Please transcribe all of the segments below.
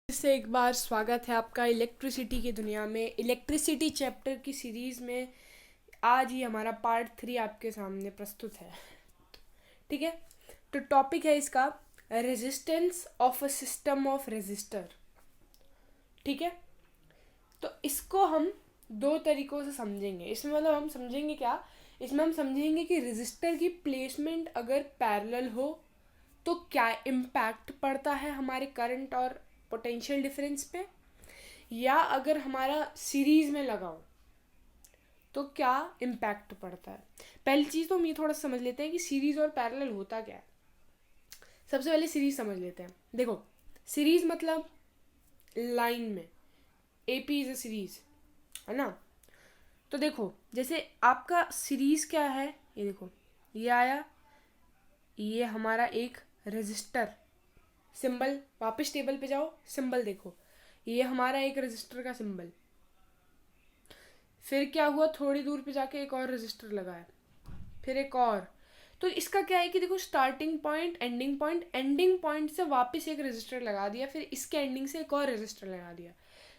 से एक बार स्वागत है आपका इलेक्ट्रिसिटी की दुनिया में। इलेक्ट्रिसिटी चैप्टर की सीरीज़ में आज ही हमारा पार्ट 3 आपके सामने प्रस्तुत है। ठीक है, तो टॉपिक है इसका resistance of a system of resistor. ठीक है, तो इसको हम दो तरीक़ों से समझेंगे। इसमें मतलब हम समझेंगे क्या, इसमें हम समझेंगे कि रेजिस्टर की प्लेसमेंट अगर पैरेलल हो तो क्या इम्पैक्ट पड़ता है हमारे करंट और पोटेंशियल डिफरेंस पे, या अगर हमारा सीरीज़ में लगा हो तो क्या इम्पैक्ट पड़ता है। पहली चीज़ तो हम ये थोड़ा समझ लेते हैं कि सीरीज़ और पैरेलल होता क्या है। सबसे पहले सीरीज़ समझ लेते हैं। देखो, सीरीज़ मतलब लाइन में AP इज़ अ सीरीज़, है ना। तो देखो, जैसे आपका सीरीज़ क्या है, ये देखो, ये आया, ये हमारा एक रेजिस्टर सिंबल। वापस टेबल पे जाओ, सिंबल देखो, ये हमारा एक रेजिस्टर का सिंबल। फिर क्या हुआ, थोड़ी दूर पे जाके एक और रेजिस्टर लगाया, फिर एक और। तो इसका क्या है कि देखो, स्टार्टिंग पॉइंट, एंडिंग पॉइंट से वापस एक रेजिस्टर लगा दिया, फिर इसके एंडिंग से एक और रेजिस्टर लगा दिया।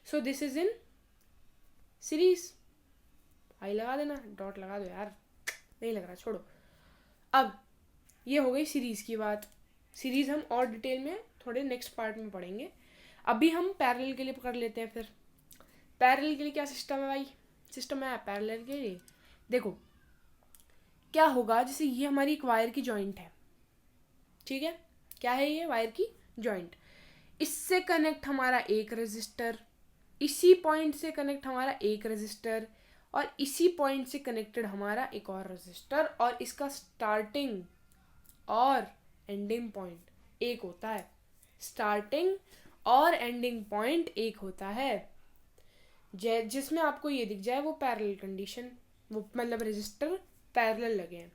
So this is in series. I लगा देना, डॉट लगा दो यार, नहीं लग रहा, छोड़ो। अब ये हो गई सीरीज की बात। सीरीज हम और डिटेल में थोड़े नेक्स्ट पार्ट में पढ़ेंगे। अभी हम पैरेलल के लिए पकड़ लेते हैं। फिर पैरेलल के लिए क्या सिस्टम है भाई, सिस्टम है पैरेलल के लिए। देखो क्या होगा, जैसे ये हमारी एक वायर की जॉइंट है, ठीक है, क्या है ये, वायर की जॉइंट। इससे कनेक्ट हमारा एक रेजिस्टर, इसी पॉइंट से कनेक्ट हमारा एक रेजिस्टर, और इसी पॉइंट से कनेक्टेड हमारा एक और रेजिस्टर, और इसका स्टार्टिंग और एंडिंग पॉइंट एक होता है। स्टार्टिंग और एंडिंग पॉइंट एक होता है। जिसमें आपको ये दिख जाए वो पैरेलल कंडीशन, वो मतलब रेजिस्टर पैरेलल लगे हैं।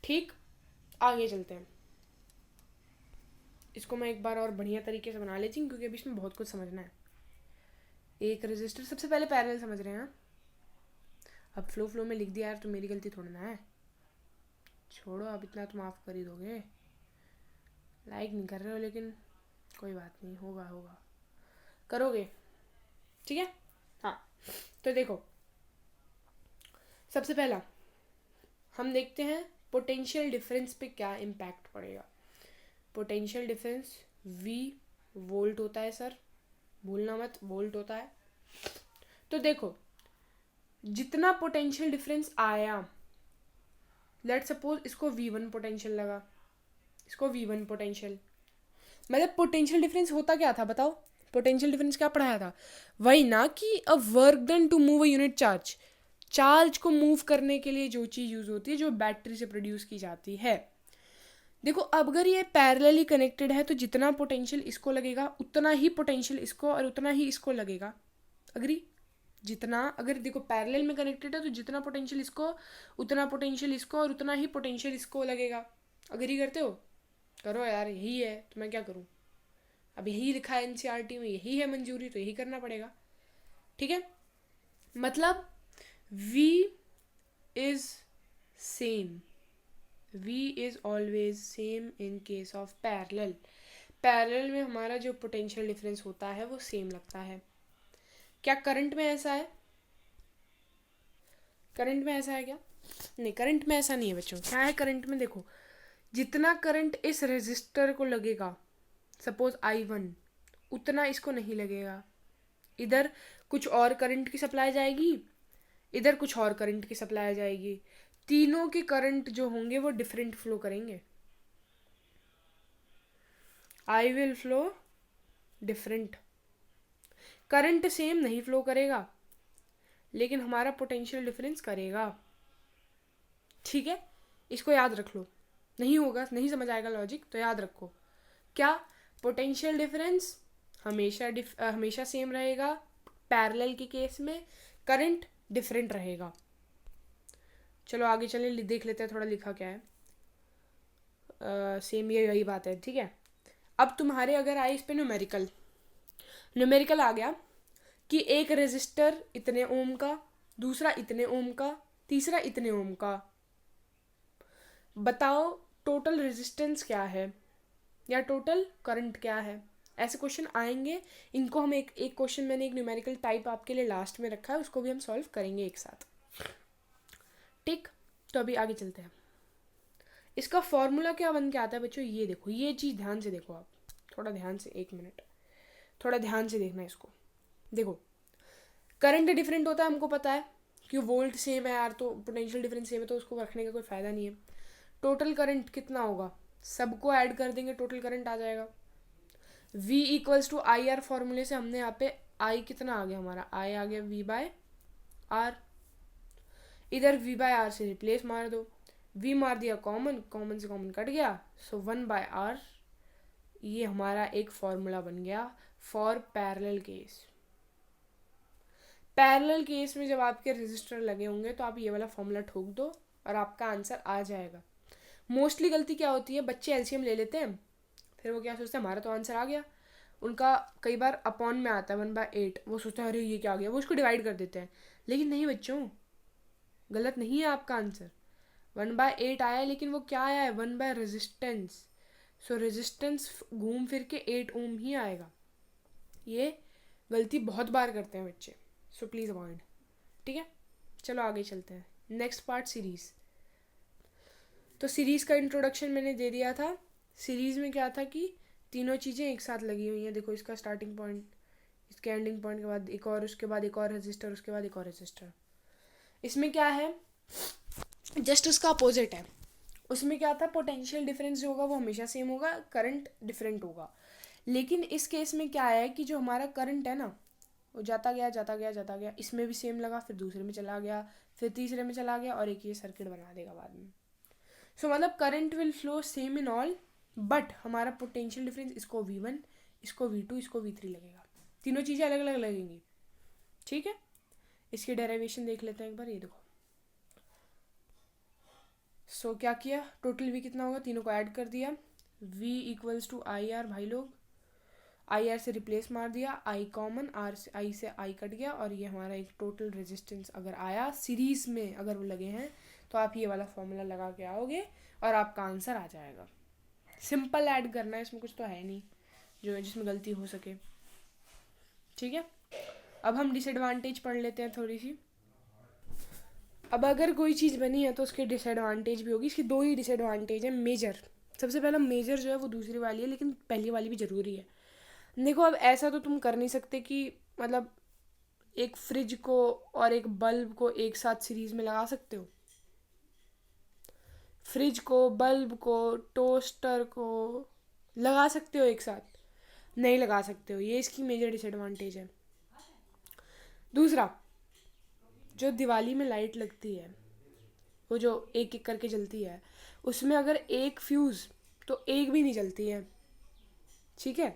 ठीक, आगे चलते हैं। इसको मैं एक बार और बढ़िया तरीके से बना लेती हूँ क्योंकि अभी इसमें बहुत कुछ समझना है। एक रेजिस्टर, सबसे पहले पैरेलल समझ रहे हैं। अब फ्लो में लिख दिया यार, तो मेरी गलती थोड़ी ना है, छोड़ो, अब इतना तो माफ़ कर ही दोगे। लाइक नहीं कर रहे हो लेकिन कोई बात नहीं, होगा होगा, करोगे, ठीक है। हाँ, तो देखो, सबसे पहला हम देखते हैं पोटेंशियल डिफरेंस पे क्या इम्पैक्ट पड़ेगा। पोटेंशियल डिफरेंस V वोल्ट होता है सर, भूलना मत, वोल्ट होता है। तो देखो, जितना पोटेंशियल डिफरेंस आया, लेट सपोज इसको V1 पोटेंशियल लगा, इसको V1 पोटेंशियल, मतलब पोटेंशियल डिफरेंस होता क्या था बताओ। पोटेंशियल डिफरेंस क्या पढ़ाया था, वही ना कि a work done to move a unit charge. Charge को मूव करने के लिए जो चीज़ यूज़ होती है, जो बैटरी से प्रोड्यूस की जाती है। देखो, अब अगर ये पैरेलली कनेक्टेड है तो जितना पोटेंशियल इसको लगेगा उतना ही पोटेंशियल इसको, और उतना ही इसको लगेगा। अग्री, जितना, अगर देखो पैरेलल में कनेक्टेड है तो जितना पोटेंशियल इसको उतना पोटेंशियल इसको, और उतना ही पोटेंशियल इसको लगेगा। अग्री करते हो, करो यार, यही है तो मैं क्या करूँ। अब यही लिखा है NCERT में, यही है मंजूरी, तो यही करना पड़ेगा। ठीक है, मतलब V is same, V is always same in case of parallel। Parallel में हमारा जो पोटेंशियल डिफरेंस होता है वो सेम लगता है। क्या करंट में ऐसा है, करंट में ऐसा है क्या, नहीं, करंट में ऐसा नहीं है बच्चों। क्या है करंट में, देखो, जितना करंट इस रेजिस्टर को लगेगा, सपोज I1, उतना इसको नहीं लगेगा। इधर कुछ और करंट की सप्लाई जाएगी, इधर कुछ और करंट की सप्लाई जाएगी, तीनों के करंट जो होंगे वो डिफरेंट फ्लो करेंगे। I will flow different, current same नहीं फ्लो करेगा, लेकिन हमारा पोटेंशियल डिफरेंस करेगा। ठीक है, इसको याद रख लो, नहीं होगा, नहीं समझ आएगा लॉजिक तो याद रखो। क्या, पोटेंशियल डिफरेंस हमेशा सेम रहेगा पैरेलल के केस में, करंट डिफरेंट रहेगा। चलो आगे चले, देख लेते हैं थोड़ा लिखा क्या है। सेम ये यही बात है, ठीक है। अब तुम्हारे अगर आए इस पे न्यूमेरिकल आ गया कि एक रेजिस्टर इतने ओम का, दूसरा इतने ओम का, तीसरा इतने ओम का, बताओ टोटल रेजिस्टेंस क्या है या टोटल करंट क्या है। ऐसे क्वेश्चन आएंगे, इनको हम एक क्वेश्चन मैंने एक न्यूमेरिकल टाइप आपके लिए लास्ट में रखा है, उसको भी हम सॉल्व करेंगे एक साथ। ठीक, तो अभी आगे चलते हैं। इसका फॉर्मूला क्या बन के आता है बच्चों, ये देखो, ये चीज़ ध्यान से देखो आप, थोड़ा ध्यान से, 1 मिनट, थोड़ा ध्यान से देखना इसको। देखो करंट डिफरेंट होता है, हमको पता है कि वोल्ट सेम है यार, तो पोटेंशियल डिफरेंस सेम है, तो उसको रखने का कोई फ़ायदा नहीं है। टोटल करंट कितना होगा, सबको ऐड कर देंगे, टोटल करंट आ जाएगा। V equals to I R फॉर्मूले से हमने यहाँ पे I कितना आ गया, हमारा I आ गया V बाय आर। इधर V बाय आर से रिप्लेस मार दो, V मार दिया कॉमन, कॉमन से कॉमन कट गया, सो 1 बाय आर। ये हमारा एक फॉर्मूला बन गया for parallel case. Parallel case में जब आपके रजिस्टर लगे होंगे तो आप ये वाला फॉर्मूला ठोक दो और आपका आंसर आ जाएगा। मोस्टली गलती क्या होती है, बच्चे एलसीएम ले लेते हैं, फिर वो क्या सोचते हैं हमारा तो आंसर आ गया, उनका कई बार अपॉन में आता है 1/8, वो सोचते हैं अरे ये क्या आ गया, वो उसको डिवाइड कर देते हैं। लेकिन नहीं बच्चों, गलत नहीं है आपका आंसर, 1/8 आया है, लेकिन वो क्या आया है, 1 बाय रेजिस्टेंस। सो रेजिस्टेंस घूम फिर के 8 ओम ही आएगा। ये गलती बहुत बार करते हैं बच्चे, सो प्लीज़ अवॉइड। ठीक है, चलो आगे चलते हैं। Next part series. तो सीरीज़ का इंट्रोडक्शन मैंने दे दिया था। सीरीज़ में क्या था कि तीनों चीज़ें एक साथ लगी हुई हैं। देखो इसका स्टार्टिंग पॉइंट, इसके एंडिंग पॉइंट के बाद एक और, उसके बाद एक और रजिस्टर, उसके बाद एक और रजिस्टर। इसमें क्या है, जस्ट उसका अपोजिट है। उसमें क्या था, पोटेंशियल डिफरेंस जो होगा वो हमेशा सेम होगा, करंट डिफरेंट होगा। लेकिन इस केस में क्या है कि जो हमारा करंट है ना, वो जाता गया जाता गया जाता गया, इसमें भी सेम लगा, फिर दूसरे में चला गया, फिर तीसरे में चला गया, और एक ये सर्किट बना देगा बाद में। सो मतलब current will flow same in all, but हमारा पोटेंशियल डिफरेंस इसको V1, इसको V2, इसको V3 लगेगा। तीनों चीज़ें अलग अलग लगेंगी। ठीक है, इसकी डेरिवेशन देख लेते हैं एक बार। ये देखो, सो क्या किया, टोटल V कितना होगा, तीनों को ऐड कर दिया, V equals to I R. भाई लोग आई आर से रिप्लेस मार दिया, I कॉमन, आर से I कट गया, और ये हमारा एक टोटल रेजिस्टेंस अगर आया सीरीज में, अगर वो लगे हैं, तो आप ये वाला फॉर्मूला लगा के आओगे और आपका आंसर आ जाएगा। सिंपल ऐड करना है, इसमें कुछ तो है नहीं जो जिसमें गलती हो सके। ठीक है, अब हम डिसएडवांटेज पढ़ लेते हैं थोड़ी सी। अब अगर कोई चीज़ बनी है तो उसके डिसएडवांटेज भी होगी। इसकी 2 ही डिसएडवांटेज है मेजर। सबसे पहला मेजर जो है वो दूसरी वाली है, लेकिन पहली वाली भी ज़रूरी है। देखो अब ऐसा तो तुम कर नहीं सकते कि मतलब एक फ्रिज को और एक बल्ब को एक साथ सीरीज में लगा सकते हो। फ्रिज को, बल्ब को, टोस्टर को लगा सकते हो एक साथ, नहीं लगा सकते हो। ये इसकी मेजर डिसएडवांटेज है। दूसरा, जो दिवाली में लाइट लगती है, वो जो एक एक करके जलती है, उसमें अगर एक फ्यूज़ तो एक भी नहीं जलती है। ठीक है,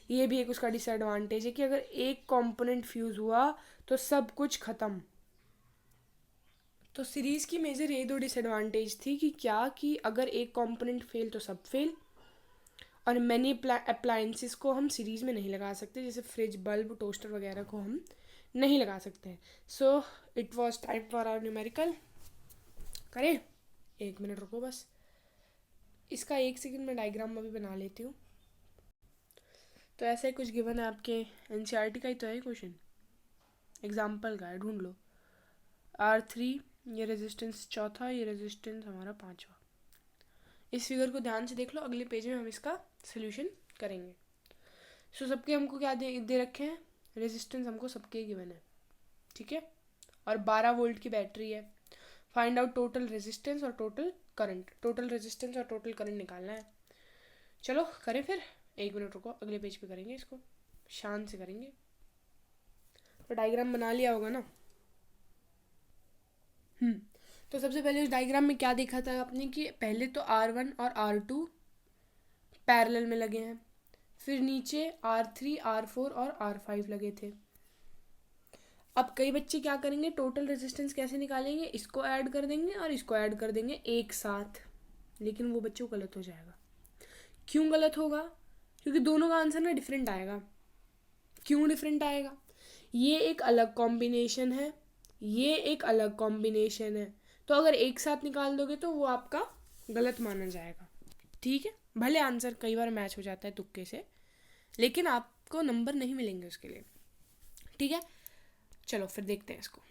ये भी एक उसका डिसएडवांटेज है कि अगर एक कंपोनेंट फ्यूज़ हुआ तो सब कुछ ख़त्म। तो सीरीज़ की मेजर ये 2 डिसएडवांटेज थी कि क्या कि अगर एक कंपोनेंट फेल तो सब फेल, और मैनी अप्लायंसेस को हम सीरीज़ में नहीं लगा सकते, जैसे फ्रिज, बल्ब, टोस्टर वगैरह को हम नहीं लगा सकते हैं। So it was time for our numerical. करें, 1 मिनट रुको बस, इसका 1 सेकंड में डायग्राम अभी बना लेती हूँ। तो ऐसा ही कुछ गिवन है आपके एनसीईआरटी का ही तो है क्वेश्चन, एग्जाम्पल का है, ढूंढ लो। R3 ये रेजिस्टेंस चौथा, ये रेजिस्टेंस हमारा 5वां। इस फिगर को ध्यान से देख लो, अगले पेज में हम इसका सोल्यूशन करेंगे। सो सबके हमको क्या दे रखे हैं, रेजिस्टेंस हमको सबके गिवन है। ठीक है, और 12 वोल्ट की बैटरी है। फाइंड आउट टोटल रेजिस्टेंस और टोटल करंट। टोटल रेजिस्टेंस और टोटल करंट निकालना है। चलो करें फिर, 1 मिनट रुको, अगले पेज पे करेंगे इसको, शांत से करेंगे। तो डायग्राम बना लिया होगा ना। तो सबसे पहले उस डायग्राम में क्या देखा था आपने कि पहले तो R1 और R2 पैरेलल में लगे हैं, फिर नीचे R3, R4 और R5 लगे थे। अब कई बच्चे क्या करेंगे, टोटल रेजिस्टेंस कैसे निकालेंगे, इसको ऐड कर देंगे और इसको ऐड कर देंगे एक साथ, लेकिन वो बच्चों को गलत हो जाएगा। क्यों गलत होगा, क्योंकि दोनों का आंसर ना डिफरेंट आएगा। क्यों डिफरेंट आएगा, ये एक अलग कॉम्बिनेशन है, ये एक अलग कॉम्बिनेशन है, तो अगर एक साथ निकाल दोगे तो वो आपका गलत माना जाएगा। ठीक है, भले आंसर कई बार मैच हो जाता है तुक्के से, लेकिन आपको नंबर नहीं मिलेंगे उसके लिए, ठीक है। चलो फिर देखते हैं इसको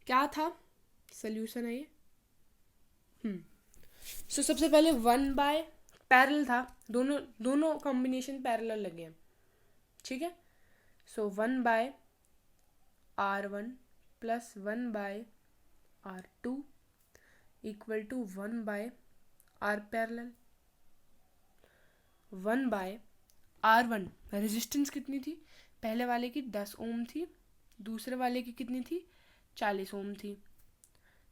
क्या था, सोल्यूशन है ये। सो सबसे पहले 1 बाय पैरेलल था, दोनों कॉम्बिनेशन पैरेलल लगे हैं, ठीक है। So 1/R1 plus 1/R2 equal to 1/R parallel. 1/R1 resistance कितनी थी, पहले वाले की 10 ओम थी, दूसरे वाले की कितनी थी, 40 ओम थी।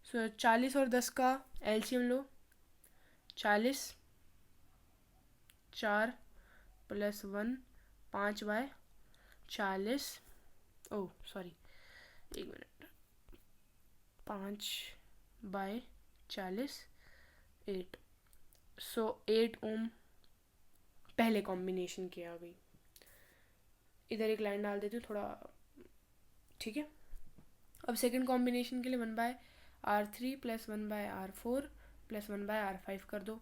सो 40 और 10 का एलसीएम लो, 40, 4 प्लस 1, 5/40, ओह सॉरी 1 मिनट, 5/40, 8। सो 8 ओम पहले कॉम्बिनेशन की आ गई। इधर एक लाइन डाल देती हूँ थोड़ा, ठीक है। अब सेकंड कॉम्बिनेशन के लिए 1/R3 plus 1/R4 plus 1/R5 कर दो,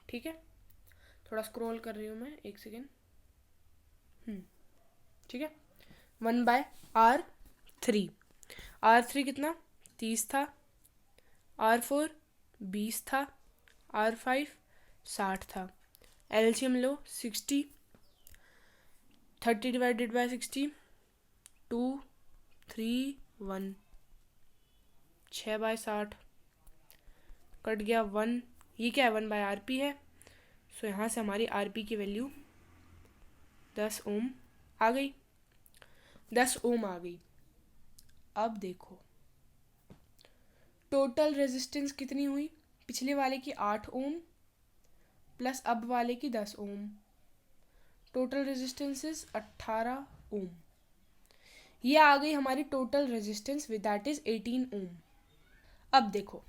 ठीक है। थोड़ा स्क्रॉल कर रही हूँ मैं, एक सेकेंड, ठीक है। 1/R3, R3 कितना 30 था, R4 20 था, R5 60 था। LCM low, 60, 30 divided by 60, 2, 3, 1, 6/60 cut गया 1, ये क्या है 1/RP है। सो यहाँ से हमारी आरपी की वैल्यू 10 ओम आ गई, 10 ओम आ गई। अब देखो टोटल रेजिस्टेंस कितनी हुई, पिछले वाले की 8 ओम प्लस अब वाले की 10 ओम, टोटल रेजिस्टेंस इज 18 ओम। ये आ गई हमारी total resistance with that is 18 ओम। अब देखो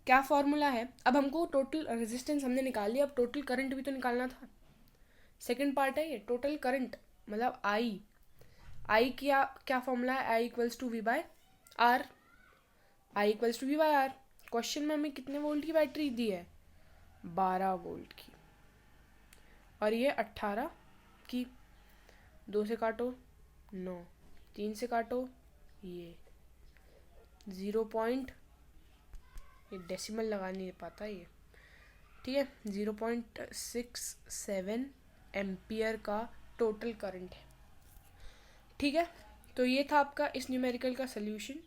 क्या फॉर्मूला है, अब हमको टोटल रेजिस्टेंस हमने निकाल लिया, अब टोटल करंट भी तो निकालना था। सेकंड पार्ट है ये, टोटल करंट मतलब आई क्या क्या फॉर्मूला है, I equals to V by R, I equals to V by R. Question में हमें कितने वोल्ट की बैटरी दी है, 12 वोल्ट की, और ये 18 की। 2 से काटो 9, 3 से काटो ये 0. ये डेसिमल लगा नहीं पाता ये, ठीक है। 0.67 एम्पियर का टोटल करंट है, ठीक है। तो ये था आपका इस न्यूमेरिकल का सल्यूशन।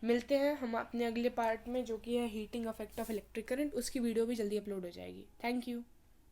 मिलते हैं हम अपने अगले पार्ट में जो कि है heating effect of electric current, उसकी वीडियो भी जल्दी अपलोड हो जाएगी। Thank you.